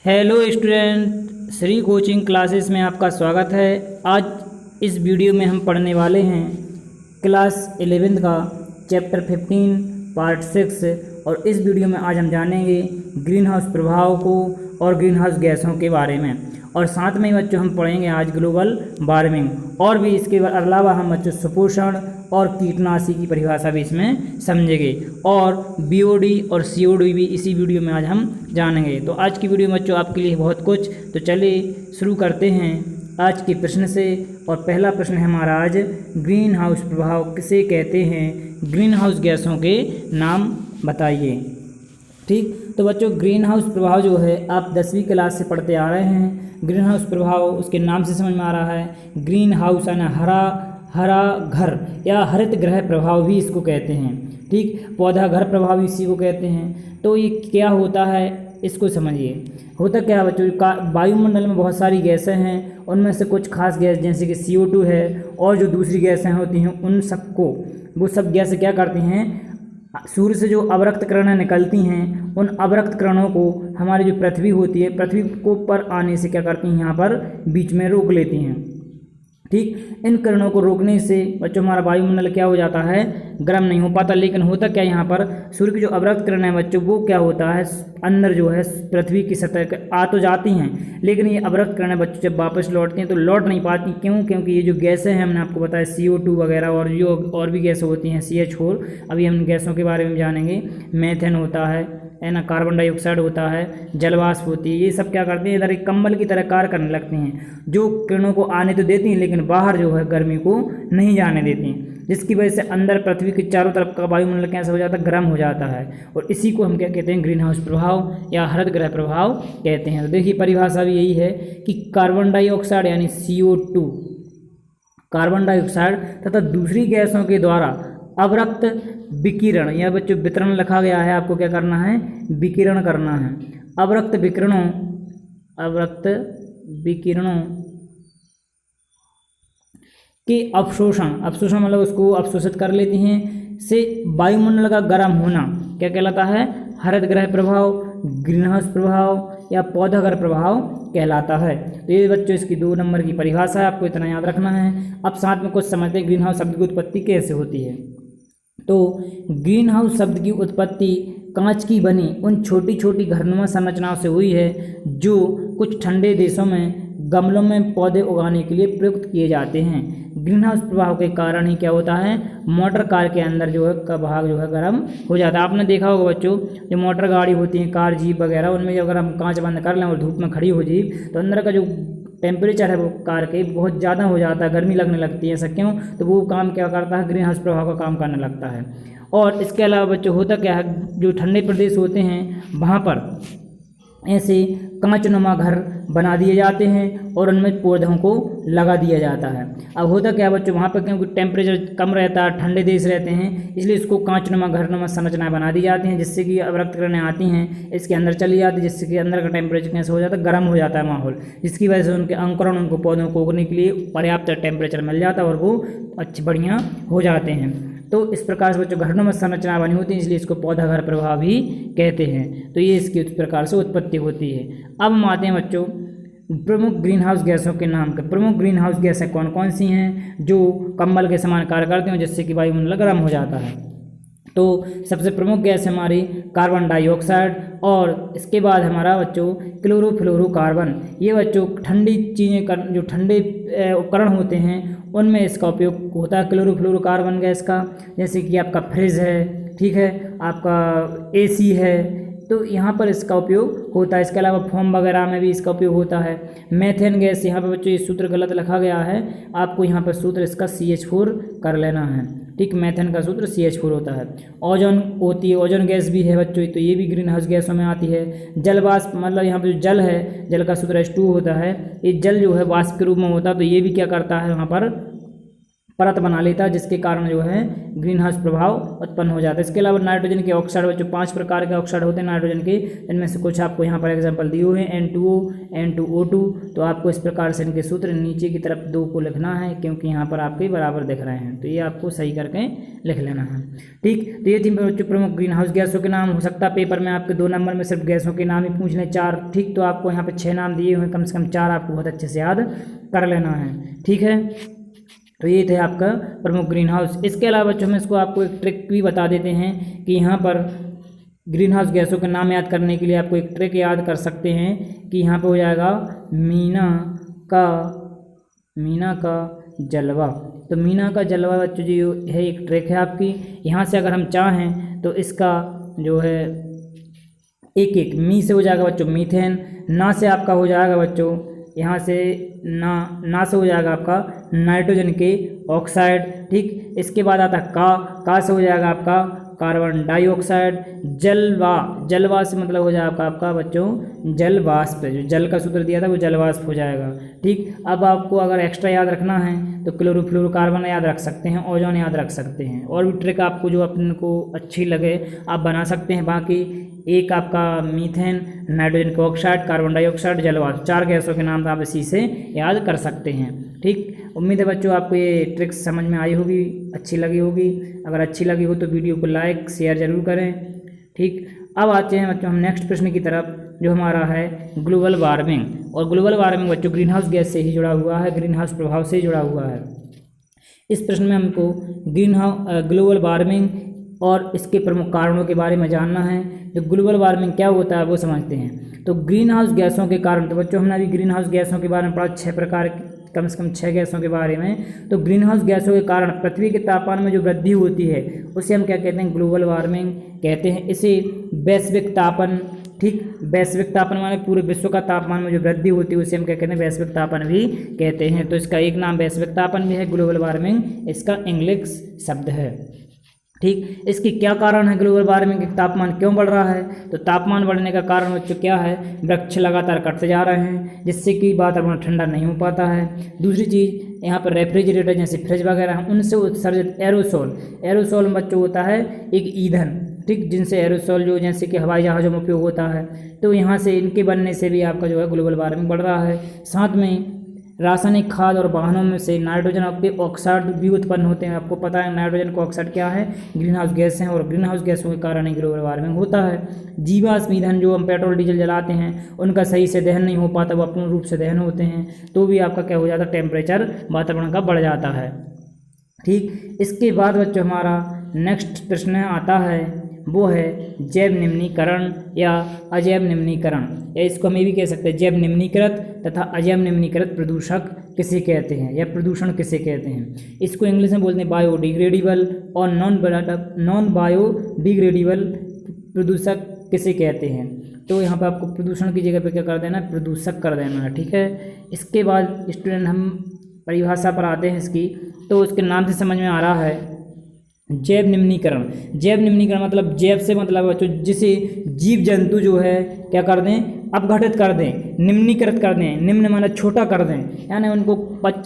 Hello student, Shri coaching classes में आपका स्वागत है। आज इस वीडियो में हम पढ़ने वाले हैं क्लास 11 का चैप्टर 15 पार्ट 6। और इस वीडियो में आज हम जानेंगे ग्रीन हाउस प्रभाव को और ग्रीन हाउस गैसों के बारे में। और साथ में ही बच्चों हम पढ़ेंगे आज ग्लोबल वार्मिंग और भी इसके अलावा हम बच्चों सुपोषण और कीटनाशी की परिभाषा भी इसमें समझेंगे। और बीओडी और सीओडी भी इसी वीडियो में आज हम जानेंगे। तो आज की वीडियो में बच्चों आपके लिए बहुत कुछ। तो चलिए शुरू करते हैं आज के प्रश्न से। और पहला प्रश्न है हमारा आज, ग्रीन हाउस प्रभाव किसे कहते हैं? ग्रीन हाउस गैसों के नाम बताइए। ठीक, तो बच्चों ग्रीन हाउस प्रभाव जो है आप 10वीं क्लास से पढ़ते आ रहे हैं। ग्रीन हाउस प्रभाव उसके नाम से समझ में आ रहा है। ग्रीन हाउस यानी हरा घर या हरित गृह प्रभाव भी इसको कहते हैं। ठीक, पौधा घर प्रभाव भी इसी को कहते हैं। तो ये क्या होता है इसको समझिए। होता क्या है बच्चों, वायुमंडल में बहुत सारी गैसें हैं, उनमें से कुछ खास गैस जैसे कि CO2 है और जो दूसरी गैसें होती हैं उन सबको वो सब गैसें क्या करती हैं, सूर्य से जो अवरक्त किरणें निकलती हैं उन अवरक्त किरणों को हमारी जो पृथ्वी होती है, पृथ्वी को पर आने से क्या करती हैं, यहाँ पर बीच में रोक लेती हैं। ठीक, इन किरणों को रोकने से बच्चों हमारा वायुमंडल क्या हो जाता है, गर्म नहीं हो पाता। लेकिन होता क्या यहाँ पर, सूर्य की जो अवरक्त किरणें हैं बच्चों वो क्या होता है, अंदर जो है पृथ्वी की सतह आ तो जाती हैं, लेकिन ये अवरक्त किरणें बच्चों जब वापस लौटती हैं तो लौट नहीं पाती। क्यों? क्योंकि ये जो गैसें हैं हमने आपको बताया CO2 वगैरह और जो और भी गैसें होती हैं CH4, अभी हम गैसों के बारे में जानेंगे। मेथेन होता है ना, कार्बन डाइऑक्साइड होता है, जलवाष्प होती है, ये सब क्या करती हैं, इधर एक कंबल की तरह कार्य करने लगती हैं, जो किरणों को आने तो देती हैं लेकिन बाहर जो है गर्मी को नहीं जाने देती हैं, जिसकी वजह से अंदर पृथ्वी के चारों तरफ का वायुमंडल कैसा हो जाता है, गर्म हो जाता है। और इसी को हम क्या कहते हैं, ग्रीन हाउस प्रभाव या हरित गृह प्रभाव कहते हैं। तो देखिए परिभाषा भी यही है कि कार्बन डाइऑक्साइड यानी CO2, कार्बन डाइऑक्साइड तथा दूसरी गैसों के द्वारा अवरक्त विकिरण या बच्चों वितरण लिखा गया है, आपको क्या करना है, विकिरण करना है। अवरक्त विकिरणों के अवशोषण मतलब उसको अवशोषित कर लेती हैं, से वायुमंडल का गर्म होना क्या कहलाता है, हरित गृह प्रभाव, ग्रीन हाउस प्रभाव या पौधागर प्रभाव कहलाता है। तो ये बच्चों इसकी 2 नंबर की परिभाषा है, आपको इतना याद रखना है। अब साथ में कुछ समझते हैं ग्रीन हाउस शब्द की उत्पत्ति कैसे होती है। तो ग्रीन हाउस शब्द की उत्पत्ति कांच की बनी उन छोटी छोटी घरनुमा संरचनाओं से हुई है जो कुछ ठंडे देशों में गमलों में पौधे उगाने के लिए प्रयुक्त किए जाते हैं। ग्रीन हाउस प्रभाव के कारण ही क्या होता है, मोटर कार के अंदर जो है का भाग जो है गर्म हो जाता है। आपने देखा होगा बच्चों, जो मोटर गाड़ी होती है, कार, जीप वगैरह, उनमें अगर हम कांच बंद कर लें और धूप में खड़ी हो जीप, तो अंदर का जो टेम्परेचर है वो कार के बहुत ज़्यादा हो जाता है, गर्मी लगने लगती है। ऐसा क्यों? तो वो काम क्या करता है, ग्रीन हाउस प्रभाव का काम करने लगता है। और इसके अलावा बच्चों होता क्या है, जो ठंडे प्रदेश होते हैं वहाँ पर ऐसे कांचनुमा घर बना दिए जाते हैं और उनमें पौधों को लगा दिया जाता है। अब होता क्या बच्चों, वहाँ पर क्योंकि टेम्परेचर कम रहता है, ठंडे देश रहते हैं, इसलिए इसको कांचनुमा घरनुमा संरचनाएं बना दी जाती हैं, जिससे कि अवरक्त किरणें आती हैं इसके अंदर चली जाती है, जिससे कि अंदर का टेम्परेचर कैसे हो जाता है, गर्म हो जाता है माहौल, जिसकी वजह से उनके अंकुरण, उनको पौधों को उगने के लिए पर्याप्त टेम्परेचर मिल जाता है और वो अच्छी बढ़िया हो जाते हैं। तो इस प्रकार से बच्चों घरनुमा संरचना बनी होती है, इसलिए इसको पौधा घर प्रभाव भी कहते हैं। तो ये इसकी उस प्रकार से उत्पत्ति होती है। अब हम आते हैं बच्चों प्रमुख ग्रीन हाउस गैसों के नाम के। प्रमुख ग्रीन हाउस गैसें कौन कौन सी हैं जो कंबल के समान कार्य करते हैं, जिससे कि वायुमंडल गर्म हो जाता है। तो सबसे प्रमुख गैस हमारी कार्बन डाइऑक्साइड, और इसके बाद हमारा बच्चों क्लोरोफ्लोरोकार्बन। ये बच्चों ठंडी चीज़ें, जो ठंडे उपकरण होते हैं उनमें इसका उपयोग होता है क्लोरोफ्लोरोकार्बन गैस का। जैसे कि आपका फ्रिज है, ठीक है, आपका AC है, तो यहाँ पर इसका उपयोग होता है। इसके अलावा फोम वगैरह में भी इसका उपयोग होता है। मेथेन गैस, यहाँ पर बच्चों ये सूत्र गलत लिखा गया है, आपको यहाँ पर सूत्र इसका CH4 कर लेना है। ठीक, मेथेन का सूत्र CH4 होता है। ओजोन होती है, ओजोन गैस भी है बच्चों, तो ये भी ग्रीन हाउस गैसों में आती है। जल वाष्प, मतलब यहाँ पर जो जल है, जल का सूत्र H2 होता है। ये जल जो है वाष्प के रूप में होता है, तो ये भी क्या करता है, वहाँ पर परत बना लेता है, जिसके कारण जो है ग्रीन हाउस प्रभाव उत्पन्न हो जाता है। इसके अलावा नाइट्रोजन के ऑक्साइड बच्चों 5 प्रकार के ऑक्साइड होते हैं नाइट्रोजन के, इनमें से कुछ आपको यहाँ पर एग्जांपल दिए हुए हैं N2O, N2O2। तो आपको इस प्रकार से इनके सूत्र नीचे की तरफ 2 को लिखना है, क्योंकि यहाँ पर आपके बराबर दिख रहे हैं, तो ये आपको सही करके लिख लेना है। ठीक, तो ये थी बच्चों प्रमुख ग्रीन हाउस गैसों के नाम। हो सकता है पेपर में आपके 2 नंबर में सिर्फ गैसों के नाम ही पूछ लें 4, ठीक, तो आपको यहाँ पे 6 नाम दिए हुए हैं, कम से कम 4 आपको बहुत अच्छे से याद कर लेना है। ठीक है, तो ये थे आपका प्रमुख ग्रीन हाउस। इसके अलावा बच्चों हम इसको आपको एक ट्रिक भी बता देते हैं कि यहाँ पर ग्रीन हाउस गैसों के नाम याद करने के लिए आपको एक ट्रिक याद कर सकते हैं कि यहाँ पे हो जाएगा मीना का जलवा। तो मीना का जलवा बच्चों जो है एक ट्रिक है आपकी। यहाँ से अगर हम चाहें तो इसका जो है एक मी से हो जाएगा बच्चों मीथेन, ना से आपका हो जाएगा बच्चों यहाँ से ना से हो जाएगा आपका नाइट्रोजन के ऑक्साइड। ठीक, इसके बाद आता है का से हो जाएगा आपका कार्बन डाइऑक्साइड। जलवा से मतलब हो जाएगा आपका बच्चों जल वाष्प, जो जल का सूत्र दिया था वो जल वाष्प हो जाएगा। ठीक, अब आपको अगर एक्स्ट्रा याद रखना है तो क्लोरोफ्लोरोकार्बन याद रख सकते हैं, ओजोन याद रख सकते हैं, और भी ट्रिक आपको जो अपने को अच्छी लगे आप बना सकते हैं। बाकी एक आपका मीथेन, नाइट्रोजन का ऑक्साइड, कार्बन डाइऑक्साइड, जल वाष्प, 4 गैसों के नाम आप इसी से याद कर सकते हैं। ठीक, उम्मीद है बच्चों आपको ये ट्रिक्स समझ में आई होगी, अच्छी लगी होगी। अगर अच्छी लगी हो तो वीडियो को लाइक शेयर जरूर करें। ठीक, अब आते हैं बच्चों हम नेक्स्ट प्रश्न की तरफ, जो हमारा है ग्लोबल वार्मिंग। और ग्लोबल वार्मिंग बच्चों ग्रीन हाउस गैस से ही जुड़ा हुआ है, ग्रीन हाउस प्रभाव से ही जुड़ा हुआ है। इस प्रश्न में हमको ग्लोबल वार्मिंग और इसके प्रमुख कारणों के बारे में जानना है। तो ग्लोबल वार्मिंग क्या होता है वो समझते हैं। तो ग्रीन हाउस गैसों के कारण, तो बच्चों हमने अभी ग्रीन हाउस गैसों के बारे में पढ़ा 6 प्रकार, कम से कम 6 गैसों के बारे में। तो ग्रीन हाउस गैसों के कारण पृथ्वी के तापमान में जो वृद्धि होती है उसे हम क्या कहते हैं, ग्लोबल वार्मिंग कहते हैं। इसे वैश्विक तापन, ठीक, वैश्विक तापन माने पूरे विश्व का तापमान में जो वृद्धि होती है उसे हम क्या कहते हैं, वैश्विक तापन भी कहते हैं। तो इसका एक नाम वैश्विक तापन भी है, ग्लोबल वार्मिंग इसका इंग्लिश शब्द है। ठीक, इसकी क्या कारण है, ग्लोबल वार्मिंग के तापमान क्यों बढ़ रहा है? तो तापमान बढ़ने का कारण बच्चों क्या है, वृक्ष लगातार कटते जा रहे हैं, जिससे कि वातावरण ठंडा नहीं हो पाता है। दूसरी चीज़ यहाँ पर रेफ्रिजरेटर जैसे फ्रिज वगैरह हैं उनसे उत्सर्जित एरोसोल बच्चों होता है एक ईंधन, ठीक, जिनसे एरोसोल जो जैसे कि हवाई जहाज़ों में उपयोग होता है। तो यहाँ से इनके बनने से भी आपका जो है ग्लोबल वार्मिंग बढ़ रहा है। साथ में रासायनिक खाद और वाहनों में से नाइट्रोजन के ऑक्साइड भी उत्पन्न होते हैं। आपको पता है नाइट्रोजन का ऑक्साइड क्या है, ग्रीन हाउस गैस हैं, और ग्रीन हाउस गैसों के कारण ही ग्लोबल वार्मिंग होता है। जीवाश्म ईंधन जो हम पेट्रोल डीजल जलाते हैं उनका सही से दहन नहीं हो पाता, वो अपूर्ण रूप से दहन होते हैं, तो भी आपका क्या हो जाता है, टेम्परेचर वातावरण का बढ़ जाता है। ठीक, इसके बाद बच्चों हमारा नेक्स्ट प्रश्न आता है वो है जैव निम्नीकरण या अजैव निम्नीकरण, या इसको हम ये भी कह सकते हैं जैव निम्नीकृत तथा अजैव निम्नीकृत प्रदूषक किसे कहते हैं या प्रदूषण किसे कहते हैं। इसको इंग्लिश में बोलते हैं बायोडिग्रेडेबल और नॉन बायोडिग्रेडेबल प्रदूषक किसे कहते हैं। तो यहाँ पर आपको प्रदूषण की जगह पे क्या कर देना है, प्रदूषक कर देना है। ठीक है, इसके बाद स्टूडेंट हम परिभाषा पर आते हैं इसकी। तो उसके नाम से समझ में आ रहा है जैव निम्नीकरण। जैव निम्नीकरण मतलब जैव से मतलब बच्चों जिसे जीव जंतु जो है क्या कर दें, अपघटित कर दें, निम्नीकृत कर दें। निम्न माना छोटा कर दें, यानी उनको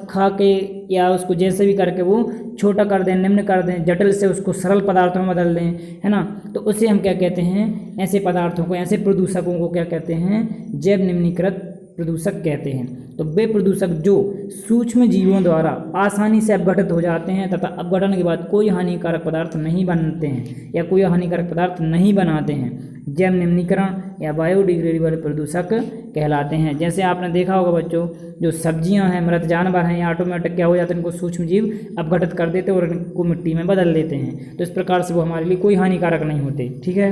खा के या उसको जैसे भी करके वो छोटा कर दें, निम्न कर दें, जटिल से उसको सरल पदार्थों में बदल दें, है ना। तो उसे हम क्या कहते हैं, ऐसे पदार्थों को, ऐसे प्रदूषकों को क्या कहते हैं, जैव निम्नीकृत प्रदूषक कहते हैं। तो वे प्रदूषक जो सूक्ष्म जीवों द्वारा आसानी से अपघटित हो जाते हैं तथा अपघटन के बाद कोई हानिकारक पदार्थ नहीं बनते हैं या कोई हानिकारक पदार्थ नहीं बनाते हैं, जैव निम्नीकरण या बायोडिग्रेडेबल प्रदूषक कहलाते हैं। जैसे आपने देखा होगा बच्चों, जो सब्जियां हैं, मृत जानवर हैं, या ऑटोमेटिक क्या हो जाते हैं, इनको सूक्ष्म जीव अपघटित कर देते हैं और इनको मिट्टी में बदल देते हैं। तो इस प्रकार से वो हमारे लिए कोई हानिकारक नहीं होते। ठीक है,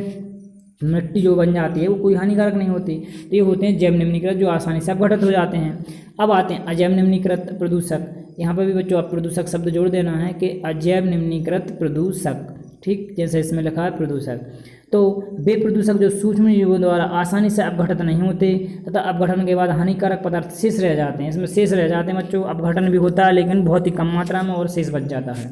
मिट्टी जो बन जाती है वो कोई हानिकारक नहीं होती। तो ये होते हैं जैव निम्नीकृत जो आसानी से अपघटित हो जाते हैं। अब आते हैं अजैव निम्नीकृत प्रदूषक। यहाँ पर भी बच्चों आप प्रदूषक शब्द जोड़ देना है कि अजैव निम्नीकृत प्रदूषक, ठीक, जैसे इसमें लिखा है प्रदूषक। तो वे प्रदूषक जो सूक्ष्म जीवों द्वारा आसानी से अपघटित नहीं होते तथा अपघटन के बाद हानिकारक पदार्थ शेष रह जाते हैं। इसमें शेष रह जाते हैं बच्चों, अपघटन भी होता है लेकिन बहुत ही कम मात्रा में और शेष बच जाता है।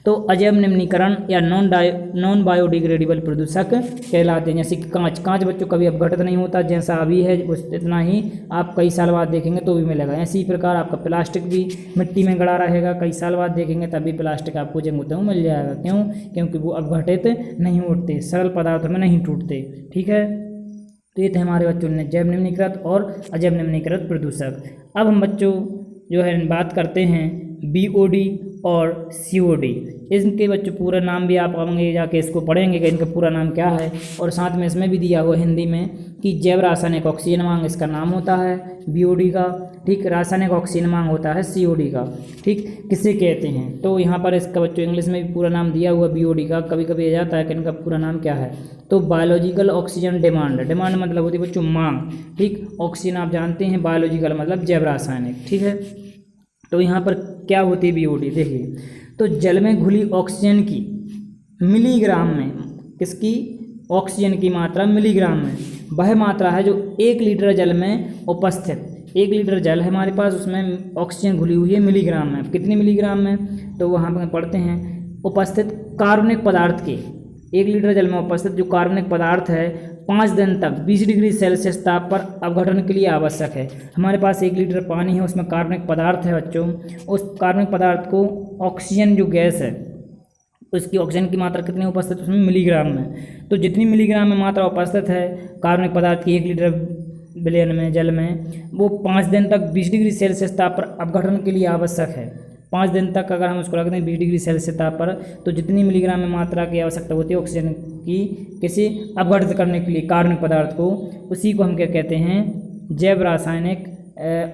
तो अजैव निम्नीकरण या नॉन बायोडिग्रेडेबल प्रदूषक कहलाते हैं। जैसे कि कांच बच्चों कभी अपघटित नहीं होता, जैसा अभी है उस इतना ही आप कई साल बाद देखेंगे तो भी मिलेगा। इसी प्रकार आपका प्लास्टिक भी मिट्टी में गड़ा रहेगा, कई साल बाद देखेंगे तब भी प्लास्टिक आपको जंग होते हुए मिल जाएगा। क्यों? क्योंकि वो अपघटित नहीं होते, सरल पदार्थों में नहीं टूटते। ठीक है, तो ये थे हमारे बच्चों ने जैव निम्नीकृत और अजैव निम्नीकृत प्रदूषक। अब हम बच्चों जो है बात करते हैं BOD और COD। इनके बच्चों पूरा नाम भी आप आएंगे जाके इसको पढ़ेंगे कि इनका पूरा नाम क्या है, और साथ में इसमें भी दिया हुआ हिंदी में कि जैव रासायनिक ऑक्सीजन मांग इसका नाम होता है BOD का। ठीक, रासायनिक ऑक्सीजन मांग होता है COD का। ठीक, किसे कहते हैं तो यहाँ पर इसका बच्चों इंग्लिश में भी पूरा नाम दिया हुआ BOD का। कभी कभी आ जाता है कि इनका पूरा नाम क्या है, तो बायोलॉजिकल ऑक्सीजन डिमांड मतलब होती है बच्चों मांग। ठीक, ऑक्सीजन आप जानते हैं, बायोलॉजिकल मतलब जैव रासायनिक। ठीक है, तो यहाँ पर क्या होती है BOD देखिए, तो जल में घुली ऑक्सीजन की मिलीग्राम में, किसकी? ऑक्सीजन की मात्रा मिलीग्राम में, वह मात्रा है जो 1 लीटर जल में उपस्थित। 1 लीटर जल है हमारे पास, उसमें ऑक्सीजन घुली हुई है मिलीग्राम में। कितने मिलीग्राम में? तो वहाँ पर पढ़ते हैं उपस्थित कार्बनिक पदार्थ के, 1 लीटर जल में उपस्थित जो कार्बनिक पदार्थ है 5 दिन तक 20 डिग्री सेल्सियस ताप पर अपघटन के लिए आवश्यक है। हमारे पास 1 लीटर पानी है, उसमें कार्बनिक पदार्थ है बच्चों, उस कार्बनिक पदार्थ को ऑक्सीजन जो गैस है उसकी ऑक्सीजन की मात्रा कितनी उपस्थित उसमें मिलीग्राम में। तो जितनी मिलीग्राम में मात्रा उपस्थित है कार्बनिक पदार्थ की 1 लीटर बिलियन में जल में, वो 5 दिन तक 20 डिग्री सेल्सियस ताप पर अपघटन के लिए आवश्यक है। 5 दिन तक अगर हम उसको रख दें 20 डिग्री सेल्सियस ताप पर, तो जितनी मिलीग्राम में मात्रा की आवश्यकता होती है ऑक्सीजन की किसी अपघटित करने के लिए कार्बनिक पदार्थ को, उसी को हम क्या कहते हैं? जैव रासायनिक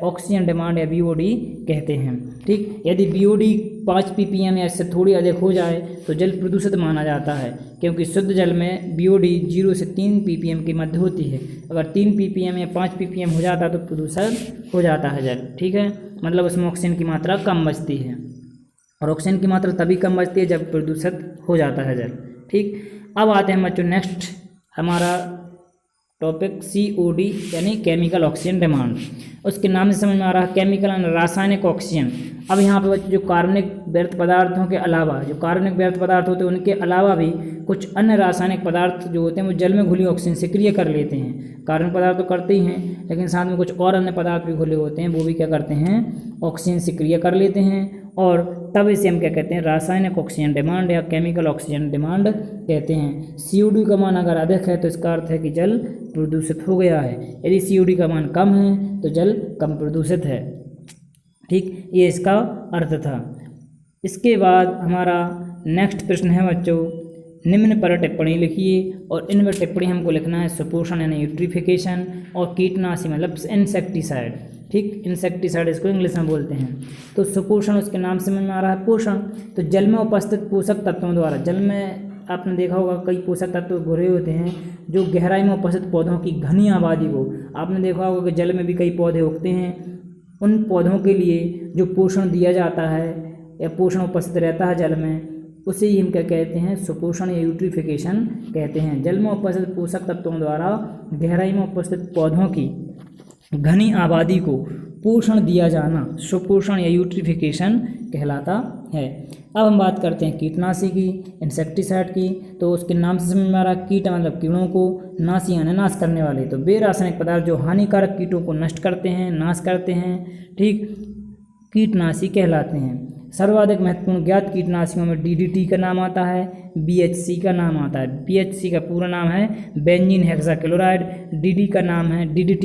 ऑक्सीजन डिमांड या BOD कहते हैं। ठीक, यदि BOD 5 ppm या इससे थोड़ी अधिक हो जाए तो जल प्रदूषित माना जाता है, क्योंकि शुद्ध जल में BOD 0 से 3 ppm के मध्य होती है। अगर 3 ppm या 5 ppm हो जाता है तो प्रदूषित हो जाता है जल। ठीक है, मतलब उसमें ऑक्सीजन की मात्रा कम बचती है, और ऑक्सीजन की मात्रा तभी कम बचती है जब प्रदूषित हो जाता है जल। ठीक, अब आते हैं बच्चों नेक्स्ट हमारा टॉपिक COD यानी केमिकल ऑक्सीजन डिमांड। उसके नाम से समझ में आ रहा है केमिकल यानी रासायनिक ऑक्सीजन। अब यहाँ पे बच्चों जो कार्बनिक व्यर्थ पदार्थों के अलावा, जो कार्बनिक व्यर्थ पदार्थ होते हैं उनके अलावा भी कुछ अन्य रासायनिक पदार्थ जो होते हैं वो जल में घुली ऑक्सीजन से क्रिया कर लेते हैं। कार्बनिक पदार्थ तो करते ही हैं, लेकिन साथ में कुछ और अन्य पदार्थ भी घुले होते हैं, वो भी क्या करते हैं? ऑक्सीजन से क्रिया कर लेते हैं, और तब इसे हम क्या कहते हैं? रासायनिक ऑक्सीजन डिमांड या केमिकल ऑक्सीजन डिमांड कहते हैं। COD का मान अगर अधिक है तो इसका अर्थ है कि जल प्रदूषित हो गया है, यदि COD का मान कम है तो जल कम प्रदूषित है। ठीक, ये इसका अर्थ था। इसके बाद हमारा नेक्स्ट प्रश्न है बच्चों, निम्न पर टिप्पणी लिखिए, और इनमें टिप्पणी हमको लिखना है सुपोषण यानी यूट्रिफिकेशन, और कीटनाशी मतलब इंसेक्टिसाइड। ठीक, इंसेक्टिसाइड इसको इंग्लिश में बोलते हैं। तो सुपोषण उसके नाम से समझ में आ रहा है पोषण, तो जल में उपस्थित पोषक तत्वों द्वारा, जल में आपने देखा होगा कई पोषक तत्व घुरे होते हैं जो गहराई में उपस्थित पौधों की घनी आबादी को, आपने देखा होगा कि जल में भी कई पौधे उगते हैं, उन पौधों के लिए जो पोषण दिया जाता है या पोषण उपस्थित रहता है जल में, उसे ही हम क्या कहते हैं? सुपोषण या यूट्रिफिकेशन कहते हैं। जल में उपस्थित पोषक तत्वों द्वारा गहराई में उपस्थित पौधों की घनी आबादी को पोषण दिया जाना सुपोषण या यूट्रिफिकेशन कहलाता है। अब हम बात करते हैं कीटनाशी की, इंसेक्टिसाइड की। तो उसके नाम से समझ में आ रहा है कीट मतलब कीड़ों को, नाशी यानी नाश करने वाले, तो वे रासायनिक पदार्थ जो हानिकारक कीटों को नष्ट करते हैं, नाश करते हैं। ठीक, कीटनाशी कहलाते हैं। सर्वाधिक महत्वपूर्ण ज्ञात कीटनाशियों में DDT का नाम आता है, BHC का नाम आता है। BHC का पूरा नाम है बेंजीन हेक्साक्लोराइड, DDT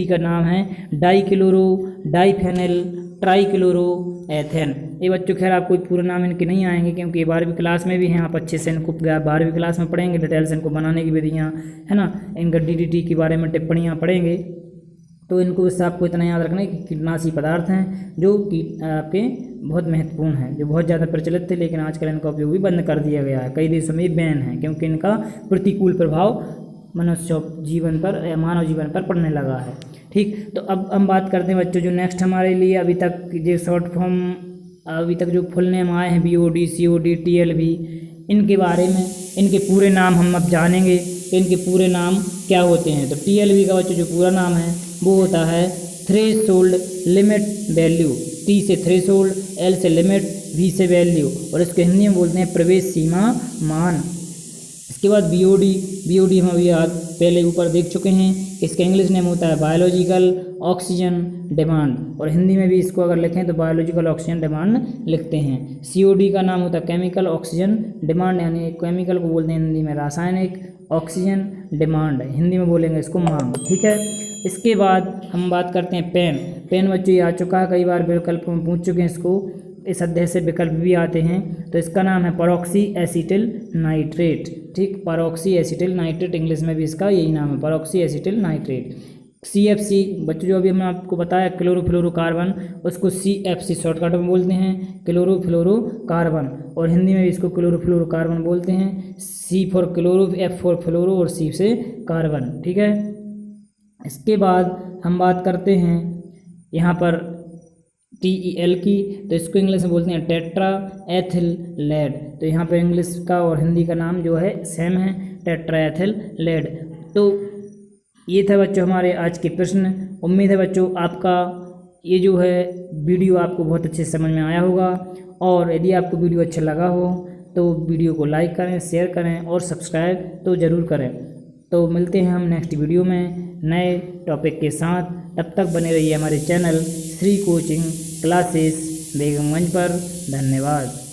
का नाम है डाइक्लोरो डाइफेनिल ट्राइक्लोरोएथेन। ये बच्चों खैर आप कोई पूरा नाम इनके नहीं आएंगे क्योंकि ये 12वीं क्लास में भी हैं, आप अच्छे से इनको 12वीं क्लास में पढ़ेंगे, डिटेल से इनको बनाने की विधियाँ है ना, इनका DDT के बारे में टिप्पणियाँ पढ़ेंगे। तो इनको इससे आपको इतना याद रखना है कि कीटनाशी पदार्थ हैं जो आपके बहुत महत्वपूर्ण हैं, जो बहुत ज़्यादा प्रचलित थे, लेकिन आजकल इनका उपयोग भी बंद कर दिया गया है, कई देशों में बैन है क्योंकि इनका प्रतिकूल प्रभाव मनुष्य जीवन पर या मानव जीवन पर पड़ने लगा है। ठीक, तो अब हम बात करते हैं बच्चों जो नेक्स्ट हमारे लिए अभी तक जो शॉर्ट फॉर्म अभी तक जो फुल नेम आए हैं BOD, COD, TLB, इनके बारे में इनके पूरे नाम हम अब जानेंगे कि इनके पूरे नाम क्या होते हैं। तो TLB का बच्चों जो पूरा नाम है वो होता है थ्रेशोल्ड लिमिट वैल्यू, T से थ्रेशोल्ड, L से लिमिट, वी से वैल्यू, और इसको हिंदी में बोलते हैं प्रवेश सीमा मान। इसके बाद बीओडी हम अभी पहले ऊपर देख चुके हैं। इसका इंग्लिश नेम होता है बायोलॉजिकल ऑक्सीजन डिमांड, और हिंदी में भी इसको अगर लिखें तो बायोलॉजिकल ऑक्सीजन डिमांड लिखते हैं। सीओडी का नाम होता है केमिकल ऑक्सीजन डिमांड, यानी केमिकल को बोलते हैं हिंदी में रासायनिक ऑक्सीजन डिमांड, हिंदी में बोलेंगे इसको मांग, ठीक है। इसके बाद हम बात करते हैं पेन बच्चों ये आ चुका है, कई बार विकल्प में पूछ चुके हैं इसको, इस अध्याय से विकल्प भी आते हैं। तो इसका नाम है परऑक्सी एसिटिल नाइट्रेट, ठीक, परऑक्सी एसिटिल नाइट्रेट, इंग्लिश में भी इसका यही नाम है परऑक्सी एसिटिल नाइट्रेट। CFC बच्चों जो अभी हमने आपको बताया क्लोरोफ्लोरोकार्बन, उसको CFC शॉर्टकट में बोलते हैं क्लोरोफ्लोरोकार्बन, और हिंदी में भी इसको क्लोरोफ्लोरोकार्बन बोलते हैं। C for chloro, F for fluoro और C से कार्बन, ठीक है। इसके बाद हम बात करते हैं यहाँ पर TEL की, तो इसको इंग्लिश में बोलते हैं टेट्रा एथिल लेड, तो यहाँ पे इंग्लिश का और हिंदी का नाम जो है सेम है, टेट्रा एथिल लेड। तो ये था बच्चों हमारे आज के प्रश्न। उम्मीद है बच्चों आपका ये जो है वीडियो आपको बहुत अच्छे से समझ में आया होगा, और यदि आपको वीडियो अच्छा लगा हो तो वीडियो को लाइक करें, शेयर करें और सब्सक्राइब तो ज़रूर करें। तो मिलते हैं हम नेक्स्ट वीडियो में नए टॉपिक के साथ, तब तक बने रहिए हमारे channel Shri coaching classes Begamganj पर। धन्यवाद।